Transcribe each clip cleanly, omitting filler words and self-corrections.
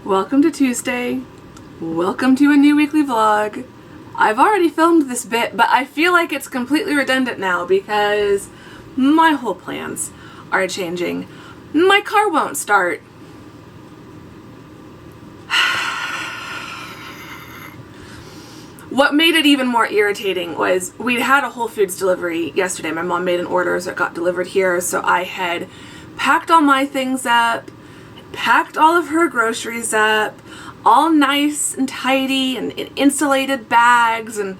Welcome to Tuesday. Welcome to a new weekly vlog. I've already filmed this bit, but I feel like it's completely redundant now because my whole plans are changing. My car won't start. What made it even more irritating was we'd had a Whole Foods delivery yesterday. My mom made an order, so it got delivered here. So I had packed all my things up, packed all of her groceries up, all nice and tidy and in insulated bags, and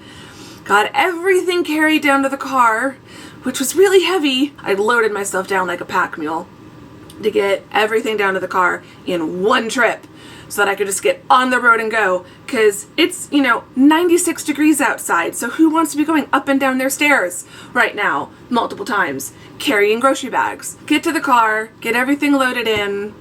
got everything carried down to the car, which was really heavy. I loaded myself down like a pack mule to get everything down to the car in one trip so that I could just get on the road and go, because it's, 96 degrees outside, so who wants to be going up and down their stairs right now multiple times carrying grocery bags? Get to the car, get everything loaded in,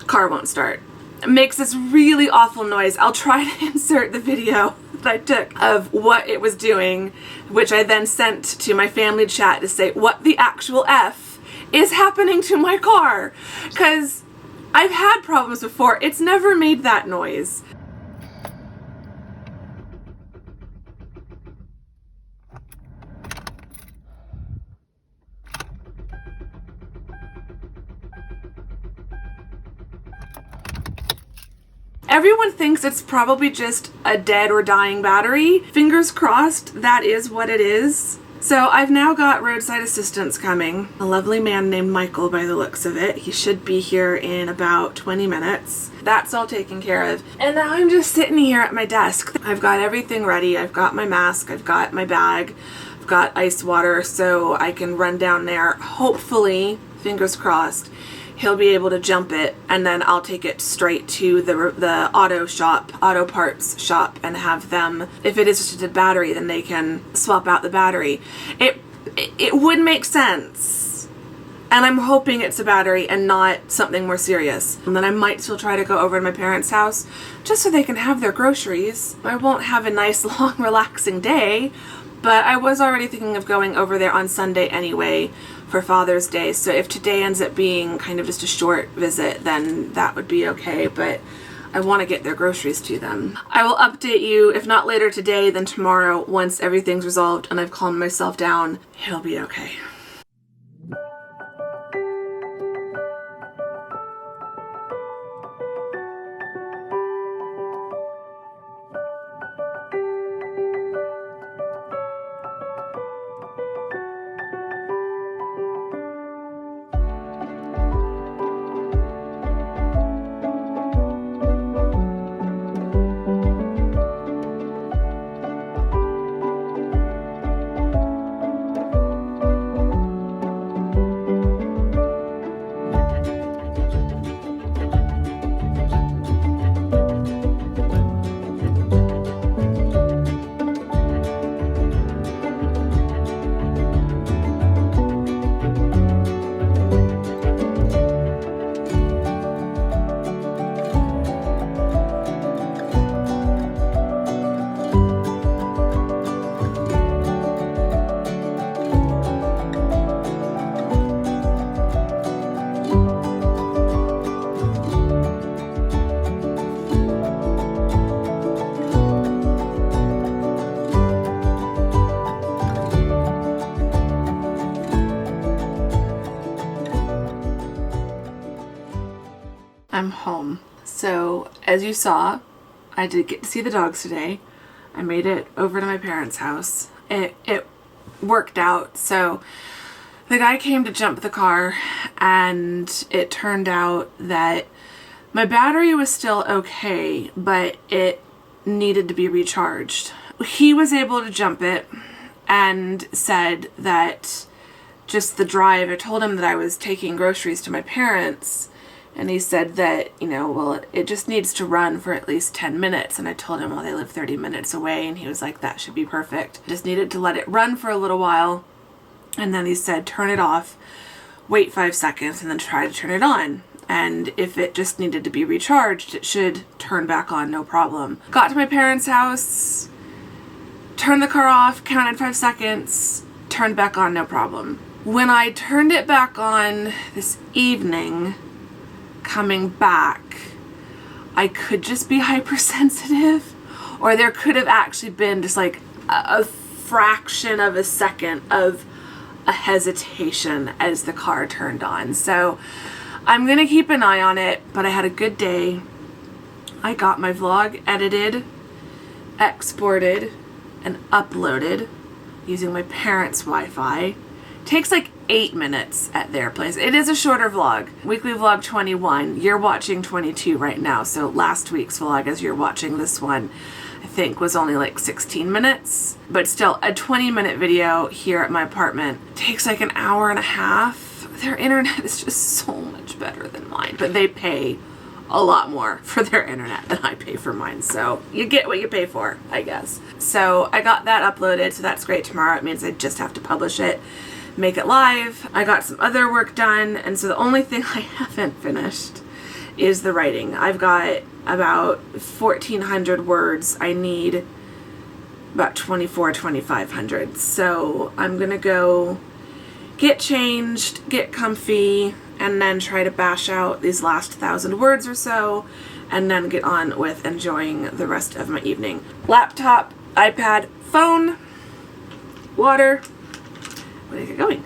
car won't start. It makes this really awful noise. I'll try to insert the video that I took of what it was doing, which I then sent to my family chat to say what the actual F is happening to my car, because I've had problems before. It's never made that noise. Everyone thinks it's probably just a dead or dying battery. Fingers crossed that is what it is. So I've now got roadside assistance coming. A lovely man named Michael by the looks of it. He should be here in about 20 minutes. That's all taken care of. And now I'm just sitting here at my desk. I've got everything ready. I've got my mask, I've got my bag, I've got ice water so I can run down there. Hopefully, fingers crossed, he'll be able to jump it, and then I'll take it straight to the auto parts shop, and have them, if it is just a dead battery, then they can swap out the battery. It would make sense, and I'm hoping it's a battery and not something more serious. And then I might still try to go over to my parents' house just so they can have their groceries. I won't have a nice long relaxing day, but I was already thinking of going over there on Sunday anyway for Father's Day, so if today ends up being kind of just a short visit, then that would be okay, but I want to get their groceries to them. I will update you, if not later today, then tomorrow, once everything's resolved and I've calmed myself down. It'll be okay. I'm home. So, as you saw, I did get to see the dogs today. I made it over to my parents' house. It worked out. So, the guy came to jump the car, and it turned out that my battery was still okay, but it needed to be recharged. He was able to jump it and said that just the drive, I told him that I was taking groceries to my parents, And he said that, well, it just needs to run for at least 10 minutes. And I told him, well, they live 30 minutes away. And he was like, that should be perfect. Just needed to let it run for a little while. And then he said, turn it off, wait 5 seconds, and then try to turn it on. And if it just needed to be recharged, it should turn back on, no problem. Got to my parents' house, turned the car off, counted 5 seconds, turned back on, no problem. When I turned it back on this evening, coming back, I could just be hypersensitive, or there could have actually been just like a fraction of a second of a hesitation as the car turned on. So I'm gonna keep an eye on it, but I had a good day. I got my vlog edited, exported, and uploaded using my parents' Wi-Fi. Takes like 8 minutes at their place. It is a shorter vlog. Weekly vlog 21. You're watching 22 right now. So last week's vlog, as you're watching this one, I think was only like 16 minutes. But still, a 20-minute video here at my apartment takes like an hour and a half. Their internet is just so much better than mine. But they pay a lot more for their internet than I pay for mine. So you get what you pay for, I guess. So I got that uploaded. So that's great. Tomorrow it means I just have to publish it, make it live. I got some other work done, and so the only thing I haven't finished is the writing. I've got about 1,400 words. I need about 2,500. So I'm gonna go get changed, get comfy, and then try to bash out these last 1,000 words or so, and then get on with enjoying the rest of my evening. Laptop, iPad, phone, water. Where did it get going?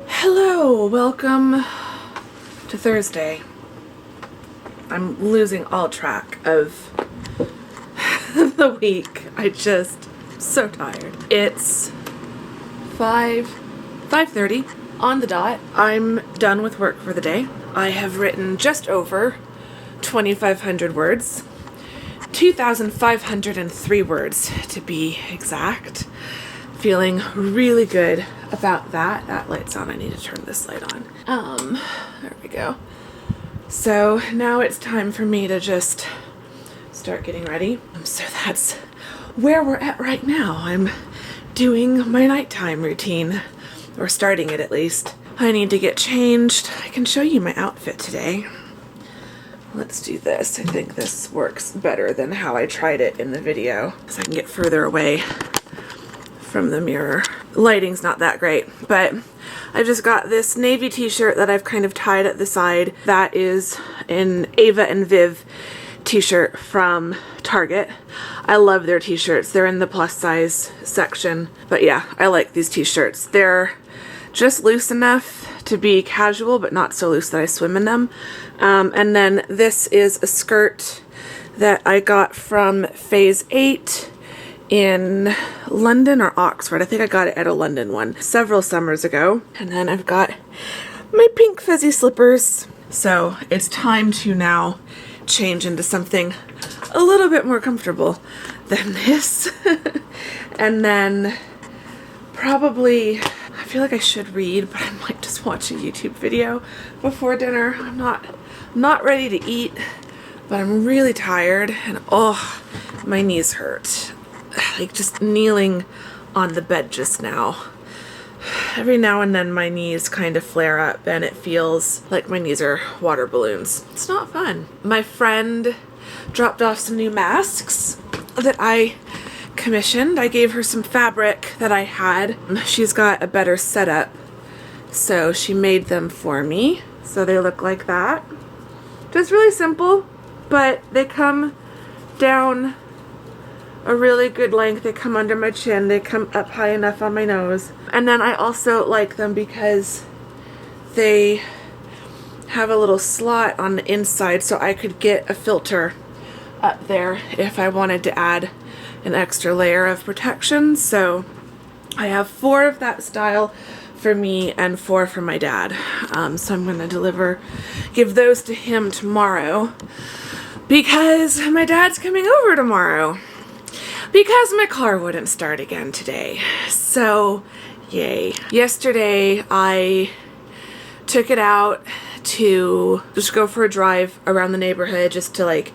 Hello, welcome to Thursday. I'm losing all track of the week. So tired. It's 5:30 on the dot. I'm done with work for the day. I have written just over 2,500 words. 2,503 words to be exact. Feeling really good about that. That light's on. I need to turn this light on. There we go. So now it's time for me to just start getting ready. So that's where we're at right now. I'm doing my nighttime routine, or starting it at least. I need to get changed. I can show you my outfit today. Let's do this. I think this works better than how I tried it in the video, so I can get further away from the mirror. Lighting's not that great, but I just got this navy t-shirt that I've kind of tied at the side. That is an Ava and Viv t-shirt from Target. I love their t-shirts. They're in the plus size section, but yeah, I like these t-shirts. They're just loose enough to be casual, but not so loose that I swim in them. And then this is a skirt that I got from Phase 8 in London or Oxford. I think I got it at a London one several summers ago. And then I've got my pink fuzzy slippers. So it's time to now change into something a little bit more comfortable than this. And then probably, I feel like I should read, but I might just watch a YouTube video before dinner. I'm not ready to eat, but I'm really tired, and oh, my knees hurt. Like just kneeling on the bed just now. Every now and then my knees kind of flare up and it feels like my knees are water balloons. It's not fun. My friend dropped off some new masks that I commissioned. I gave her some fabric that I had. She's got a better setup, so she made them for me. So they look like that. Just really simple, but they come down a really good length. They come under my chin. They come up high enough on my nose. And then I also like them because they have a little slot on the inside, so I could get a filter up there if I wanted to add an extra layer of protection. So I have 4 of that style for me and 4 for my dad. So I'm going to give those to him tomorrow because my dad's coming over tomorrow because my car wouldn't start again today. So yay. Yesterday I took it out to just go for a drive around the neighborhood just to like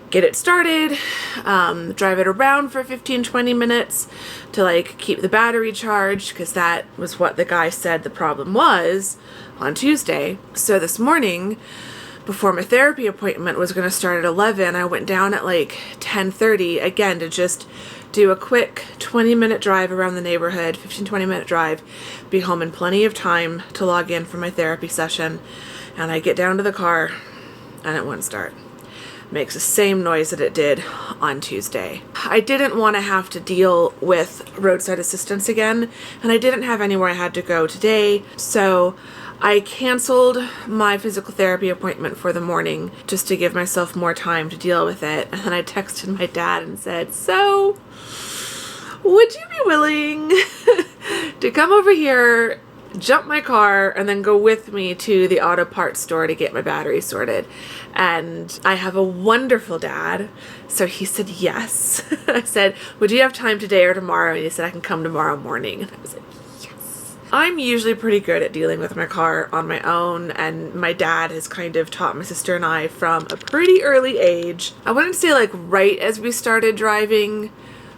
get it started, drive it around for 15-20 minutes to like keep the battery charged, because that was what the guy said the problem was on Tuesday. So this morning, before my therapy appointment was going to start at 11, I went down at like 10:30 again to just do a quick 20-minute drive around the neighborhood, 15-20 minute drive, be home in plenty of time to log in for my therapy session. And I get down to the car and it wouldn't start. Makes the same noise that it did on Tuesday. I didn't want to have to deal with roadside assistance again, and I didn't have anywhere I had to go today, so I canceled my physical therapy appointment for the morning just to give myself more time to deal with it. And then I texted my dad and said, so would you be willing to come over here, jump my car, and then go with me to the auto parts store to get my battery sorted? And I have a wonderful dad, so he said yes. I said, would you have time today or tomorrow? And he said, I can come tomorrow morning. And I was like, yes. I'm usually pretty good at dealing with my car on my own, and my dad has kind of taught my sister and I from a pretty early age. I wouldn't say like right as we started driving,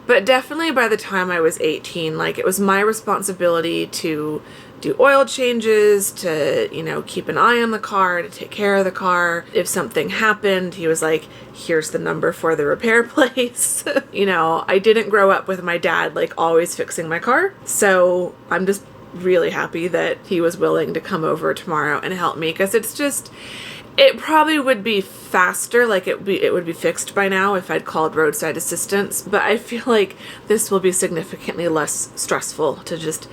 but definitely by the time I was 18, like it was my responsibility to do oil changes, to, you know, keep an eye on the car, to take care of the car. If something happened, he was like, here's the number for the repair place. You know, I didn't grow up with my dad like always fixing my car. So I'm just really happy that he was willing to come over tomorrow and help me, because it probably would be faster, like it would be fixed by now if I'd called roadside assistance, but I feel like this will be significantly less stressful to just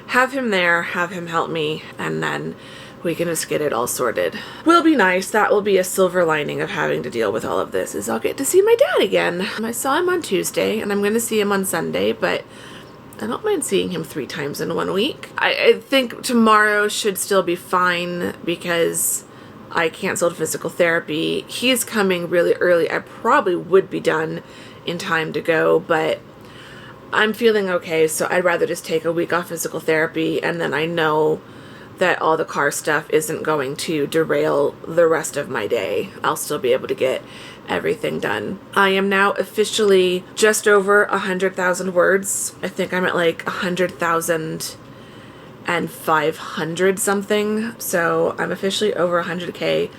have him there, have him help me, and then we can just get it all sorted. Will be nice. That will be a silver lining of having to deal with all of this, is I'll get to see my dad again. I saw him on Tuesday, and I'm going to see him on Sunday, but I don't mind seeing him 3 times in 1 week. I think tomorrow should still be fine because I canceled physical therapy. He's coming really early. I probably would be done in time to go, but I'm feeling okay, so I'd rather just take a week off physical therapy, and then I know that all the car stuff isn't going to derail the rest of my day. I'll still be able to get everything done. I am now officially just over 100,000 words. I think I'm at like 100,500 something, so I'm officially over 100K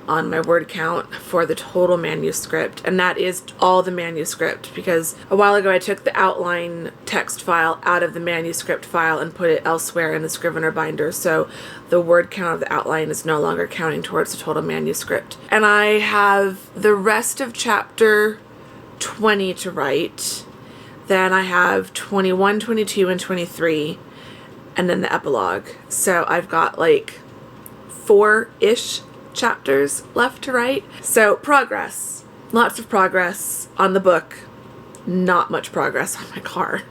on my word count for the total manuscript, and that is all the manuscript, because a while ago I took the outline text file out of the manuscript file and put it elsewhere in the Scrivener binder, so the word count of the outline is no longer counting towards the total manuscript. And I have the rest of chapter 20 to write, then I have 21, 22, and 23, and then the epilogue. So I've got like 4-ish chapters left to write. So progress. Lots of progress on the book. Not much progress on my car.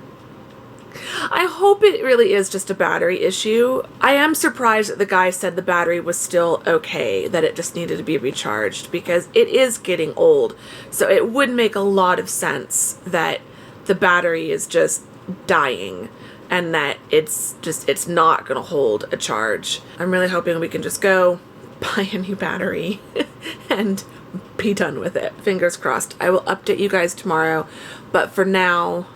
I hope it really is just a battery issue. I am surprised that the guy said the battery was still okay, that it just needed to be recharged, because it is getting old. So it would make a lot of sense that the battery is just dying and that it's not going to hold a charge. I'm really hoping we can just go buy a new battery and be done with it. Fingers crossed. I will update you guys tomorrow, but for now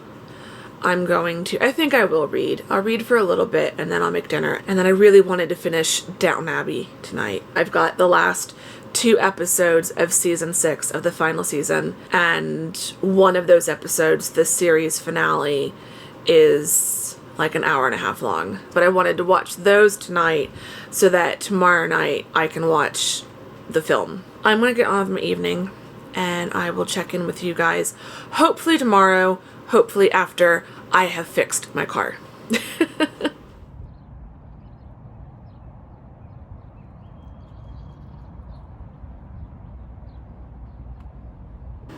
I think I will read. I'll read for a little bit and then I'll make dinner. And then I really wanted to finish Downton Abbey tonight. I've got the last 2 episodes of season 6 of the final season. And one of those episodes, the series finale, is like an hour and a half long. But I wanted to watch those tonight so that tomorrow night I can watch the film. I'm going to get on with my evening and I will check in with you guys hopefully tomorrow. Hopefully after I have fixed my car.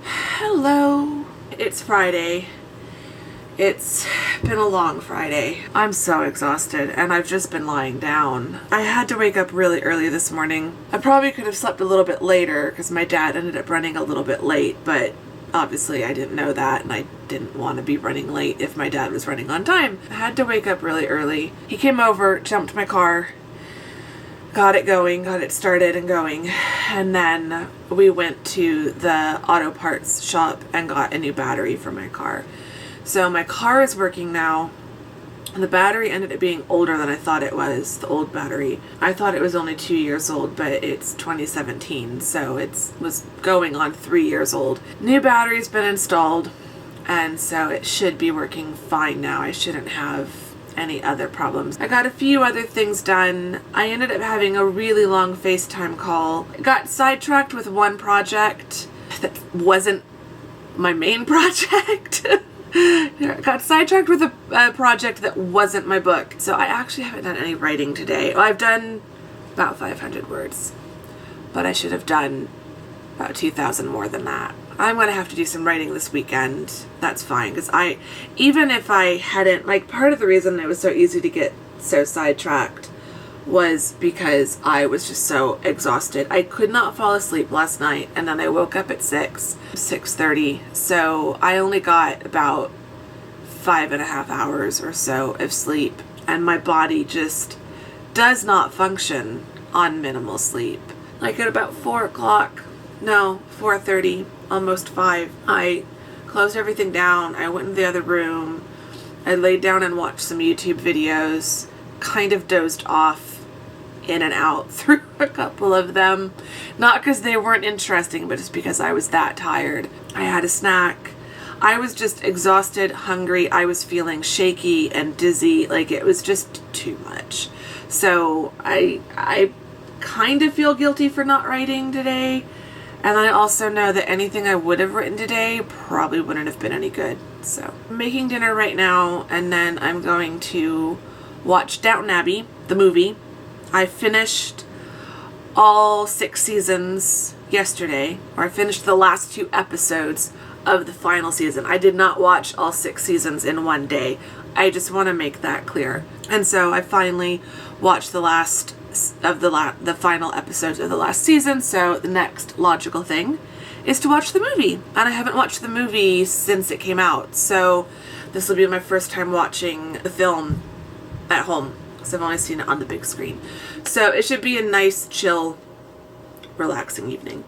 Hello. It's Friday. It's been a long Friday. I'm so exhausted and I've just been lying down. I had to wake up really early this morning. I probably could have slept a little bit later because my dad ended up running a little bit late, but obviously I didn't know that and I didn't want to be running late if my dad was running on time. I had to wake up really early. He came over, jumped my car, got it going, got it started and going, and then we went to the auto parts shop and got a new battery for my car. So my car is working now. The battery ended up being older than I thought it was, the old battery. I thought it was only 2 years old, but it's 2017, so it was going on 3 years old. New battery's been installed, and so it should be working fine now. I shouldn't have any other problems. I got a few other things done. I ended up having a really long FaceTime call. Got sidetracked with one project that wasn't my main project. Got sidetracked with a project that wasn't my book. So I actually haven't done any writing today. Well, I've done about 500 words, but I should have done about 2,000 more than that. I'm going to have to do some writing this weekend. That's fine, because even if I hadn't, like, part of the reason it was so easy to get so sidetracked was because I was just so exhausted. I could not fall asleep last night, and then I woke up at 6:30, so I only got about 5.5 hours or so of sleep, and my body just does not function on minimal sleep. Like at about 4:30, almost 5, I closed everything down. I went in the other room. I laid down and watched some YouTube videos, kind of dozed off in and out through a couple of them. Not because they weren't interesting, but just because I was that tired. I had a snack. I was just exhausted, hungry. I was feeling shaky and dizzy. Like it was just too much. So I kind of feel guilty for not writing today. And I also know that anything I would have written today probably wouldn't have been any good. So I'm making dinner right now, and then I'm going to watch Downton Abbey, the movie. I finished all 6 seasons yesterday, or I finished the last 2 episodes of the final season. I did not watch all 6 seasons in one day. I just want to make that clear. And so I finally watched the last of the final episodes of the last season, so the next logical thing is to watch the movie. And I haven't watched the movie since it came out, so this will be my first time watching the film at home, because I've only seen it on the big screen. So it should be a nice, chill, relaxing evening.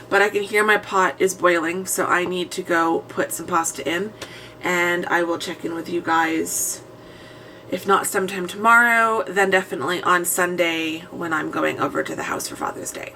But I can hear my pot is boiling, so I need to go put some pasta in, and I will check in with you guys, if not sometime tomorrow, then definitely on Sunday when I'm going over to the house for Father's Day.